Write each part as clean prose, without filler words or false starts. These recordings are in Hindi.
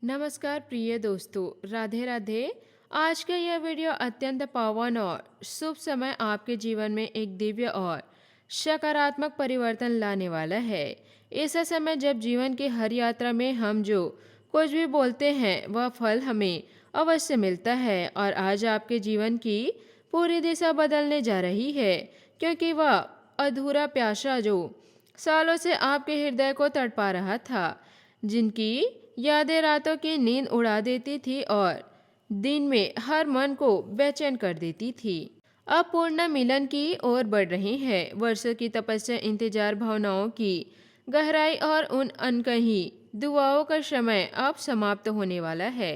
नमस्कार प्रिय दोस्तों, राधे राधे। आज का यह वीडियो अत्यंत पावन और शुभ समय आपके जीवन में एक दिव्य और सकारात्मक परिवर्तन लाने वाला है। ऐसा समय जब जीवन की हर यात्रा में हम जो कुछ भी बोलते हैं वह फल हमें अवश्य मिलता है और आज आपके जीवन की पूरी दिशा बदलने जा रही है, क्योंकि वह अधूरा प्यासा जो सालों से आपके हृदय को तड़पा रहा था, जिनकी यादें रातों की नींद उड़ा देती थी और दिन में हर मन को बेचैन कर देती थी, अब पूर्ण मिलन की ओर बढ़ रही है। वर्षों की तपस्या, इंतजार, भावनाओं की गहराई और उन अनकही दुआओं का समय अब समाप्त होने वाला है।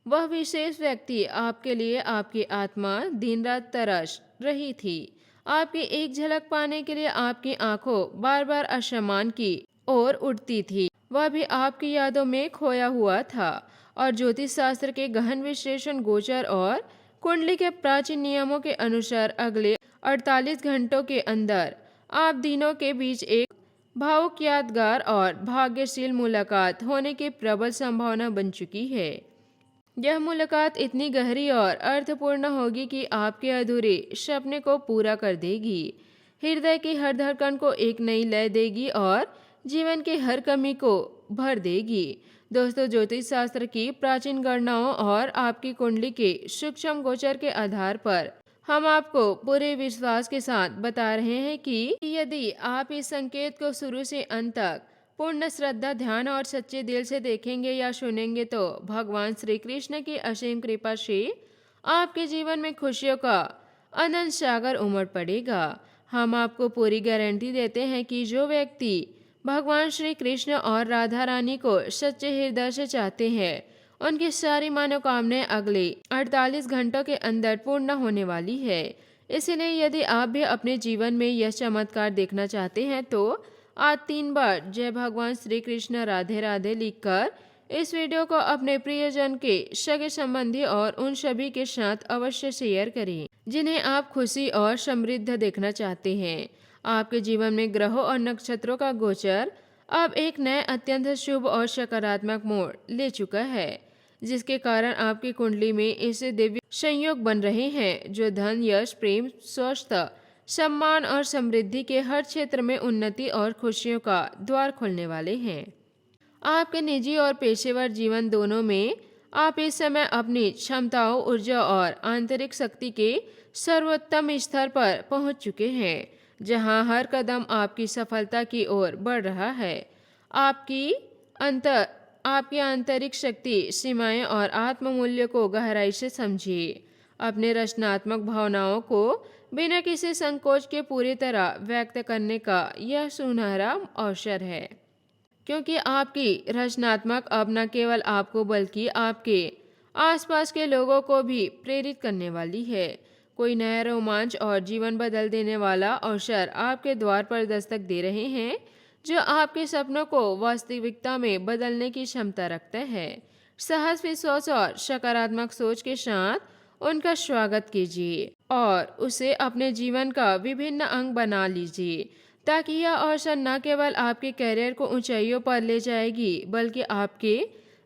वह विशेष व्यक्ति आपके लिए आपकी आत्मा दिन रात तरस रही थी। आपकी एक झलक पाने के लिए आपकी आंखों बार बार आसमान की ओर उठती थी। वह भी आपकी यादों में खोया हुआ था और ज्योतिष शास्त्र के गहन विश्लेषण, गोचर और कुंडली के प्राचीन नियमों के अनुसार अगले 48 घंटों के अंदर आप दिनों के बीच एक भावुक, यादगार और भाग्यशील मुलाकात होने की प्रबल संभावना बन चुकी है। यह मुलाकात इतनी गहरी और अर्थपूर्ण होगी कि आपके अधूरे सपने को पूरा कर देगी, हृदय की हर धड़कन को एक नई लय देगी और जीवन की हर कमी को भर देगी। दोस्तों, ज्योतिष शास्त्र की प्राचीन गणनाओं और आपकी कुंडली के सूक्ष्म गोचर के आधार पर हम आपको पूरे विश्वास के साथ बता रहे हैं कि यदि आप इस संकेत को शुरू से अंत तक पूर्ण श्रद्धा, ध्यान और सच्चे दिल से देखेंगे या सुनेंगे तो भगवान श्री कृष्ण की असीम कृपा से आपके जीवन में खुशियों का अनंत सागर उमड़ पड़ेगा। हम आपको पूरी गारंटी देते हैं कि जो व्यक्ति भगवान श्री कृष्ण और राधा रानी को सच्चे हृदय से चाहते हैं, उनकी सारी मनोकामनाएं अगले 48 घंटों के अंदर पूर्ण होने वाली है। इसलिए यदि आप भी अपने जीवन में यह चमत्कार देखना चाहते हैं तो आज 3 बार जय भगवान श्री कृष्ण राधे राधे लिखकर इस वीडियो को अपने प्रियजन के सगे संबंधी और उन सभी के साथ अवश्य शेयर करें जिन्हें आप खुशी और समृद्ध देखना चाहते हैं। आपके जीवन में ग्रहों और नक्षत्रों का गोचर अब एक नए अत्यंत शुभ और सकारात्मक मोड़ ले चुका है, जिसके कारण आपकी कुंडली में ऐसे दिव्य संयोग बन रहे हैं जो धन, यश, प्रेम, स्वास्थ्य, सम्मान और समृद्धि के हर क्षेत्र में उन्नति और खुशियों का द्वार खोलने वाले हैं। आपके निजी और पेशेवर जीवन दोनों में आप इस समय अपनी क्षमताओं, ऊर्जा और आंतरिक शक्ति के सर्वोत्तम स्तर पर पहुंच चुके हैं, जहां हर कदम आपकी सफलता की ओर बढ़ रहा है। आपकी अंतर आपकी आंतरिक शक्ति, सीमाएं और आत्ममूल्य को गहराई से समझिए। अपने रचनात्मक भावनाओं को बिना किसी संकोच के पूरी तरह व्यक्त करने का यह सुनहरा अवसर है, क्योंकि आपकी रचनात्मक अब न केवल आपको बल्कि आपके आसपास के लोगों को भी प्रेरित करने वाली है। कोई नया रोमांच और जीवन बदल देने वाला अवसर आपके द्वार पर दस्तक दे रहे हैं, जो आपके सपनों को वास्तविकता में बदलने की क्षमता रखता है। साहस, विश्वास और सकारात्मक सोच के साथ उनका स्वागत कीजिए और उसे अपने जीवन का विभिन्न अंग बना लीजिए, ताकि यह अवसर न केवल आपके करियर को ऊंचाइयों पर ले जाएगी बल्कि आपके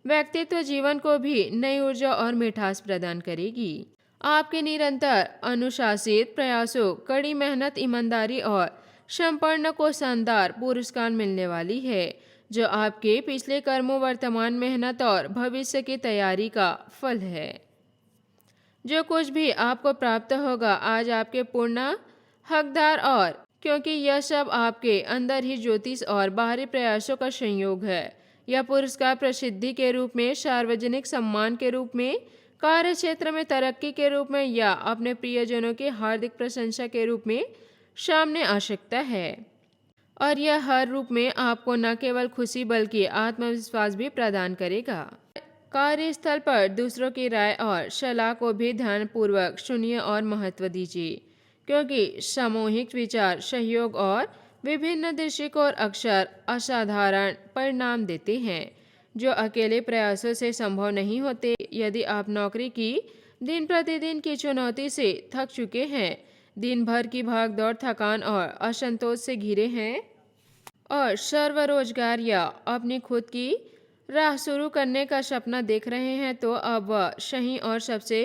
व्यक्तित्व जीवन को भी नई ऊर्जा और मिठास प्रदान करेगी। आपके निरंतर अनुशासित प्रयासों, कड़ी मेहनत, ईमानदारी और समर्पण को शानदार पुरस्कार मिलने वाली है, जो आपके पिछले कर्मों, वर्तमान मेहनत और भविष्य की तैयारी का फल है। जो कुछ भी आपको प्राप्त होगा आज आपके पूर्ण हकदार, और क्योंकि यह सब आपके अंदर ही ज्योतिष और बाहरी प्रयासों का संयोग है। यह पुरस्कार प्रसिद्धि के रूप में, सार्वजनिक सम्मान के रूप में, कार्य क्षेत्र में तरक्की के रूप में या अपने प्रियजनों की हार्दिक प्रशंसा के रूप में सामने आ सकता है। और यह हर रूप में आपको न केवल खुशी बल्कि आत्मविश्वास भी प्रदान करेगा। कार्यस्थल पर दूसरों की राय और सलाह को भी ध्यानपूर्वक सुनिए और महत्व दीजिए, क्योंकि सामूहिक विचार, सहयोग और विभिन्न दृष्टिकोण अक्सर असाधारण परिणाम देते हैं, जो अकेले प्रयासों से संभव नहीं होते। यदि आप नौकरी की दिन प्रतिदिन की चुनौती से थक चुके हैं, दिन भर की भागदौड़, थकान और असंतोष से घिरे हैं और स्वरोजगार या अपनी खुद की राह शुरू करने का सपना देख रहे हैं तो अब वह सही और सबसे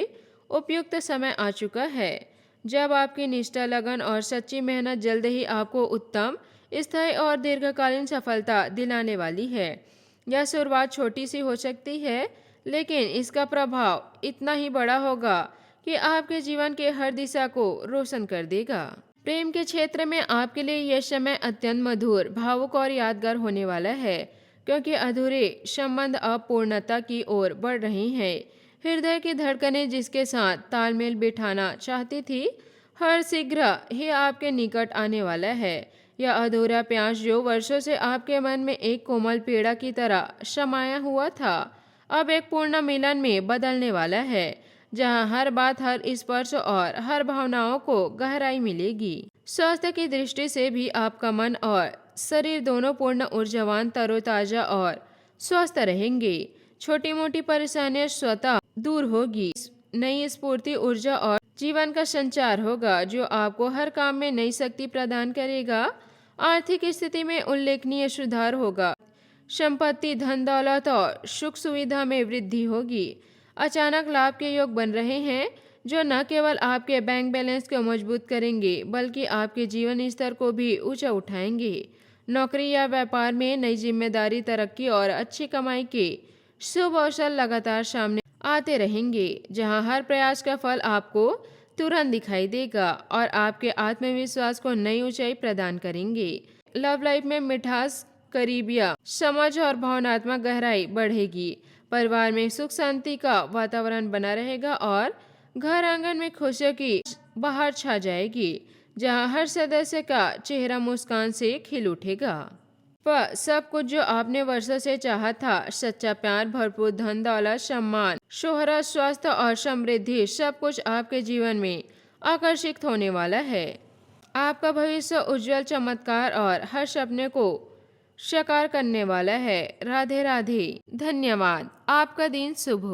उपयुक्त समय आ चुका है, जब आपकी निष्ठा, लगन और सच्ची मेहनत जल्द ही आपको उत्तम, स्थायी और दीर्घकालीन सफलता दिलाने वाली है। यह शुरुआत छोटी सी हो सकती है, लेकिन इसका प्रभाव इतना ही बड़ा होगा कि आपके जीवन के हर दिशा को रोशन कर देगा। प्रेम के क्षेत्र में आपके लिए यह समय अत्यंत मधुर, भावुक और यादगार होने वाला है, क्योंकि अधूरे संबंध अब पूर्णता की ओर बढ़ रहे हैं। हृदय की धड़कनें जिसके साथ तालमेल बिठाना चाहती थी, हर शीघ्र ही आपके निकट आने वाला है। यह अधूरा प्यास जो वर्षों से आपके मन में एक कोमल पीड़ा की तरह समाया हुआ था, अब एक पूर्ण मिलन में बदलने वाला है, जहां हर बात, हर स्पर्श और हर भावनाओं को गहराई मिलेगी। स्वास्थ्य की दृष्टि से भी आपका मन और शरीर दोनों पूर्ण ऊर्जावान, तरोताजा और स्वस्थ रहेंगे। छोटी मोटी परेशानियां स्वतः दूर होगी। नई स्फूर्ति, ऊर्जा और जीवन का संचार होगा, जो आपको हर काम में नई शक्ति प्रदान करेगा। आर्थिक स्थिति में उल्लेखनीय सुधार होगा। संपत्ति, धन दौलत और सुख सुविधा में वृद्धि होगी। अचानक लाभ के योग बन रहे हैं, जो न केवल आपके बैंक बैलेंस को मजबूत करेंगे, बल्कि आपके जीवन स्तर को भी ऊंचा उठाएंगे। नौकरी या व्यापार में नई जिम्मेदारी, तरक्की और अच्छी कमाई के शुभ अवसर लगातार सामने आते रहेंगे, जहां हर प्रयास का फल आपको तुरंत दिखाई देगा और आपके आत्मविश्वास को नई ऊंचाई प्रदान करेंगे। लव लाइफ में मिठास, करीबिया, समझ और भावनात्मक गहराई बढ़ेगी। परिवार में सुख शांति का वातावरण बना रहेगा और घर आंगन में खुशियों की बहार छा जाएगी, जहां हर सदस्य का चेहरा मुस्कान से खिल उठेगा। पर सब कुछ जो आपने वर्षों से चाहा था, सच्चा प्यार, भरपूर धन दौलत, सम्मान, शोहरत, स्वास्थ्य और समृद्धि, सब कुछ आपके जीवन में आकर्षित होने वाला है। आपका भविष्य उज्जवल, चमत्कार और हर सपने को साकार करने वाला है। राधे राधे। धन्यवाद। आपका दिन शुभ हो।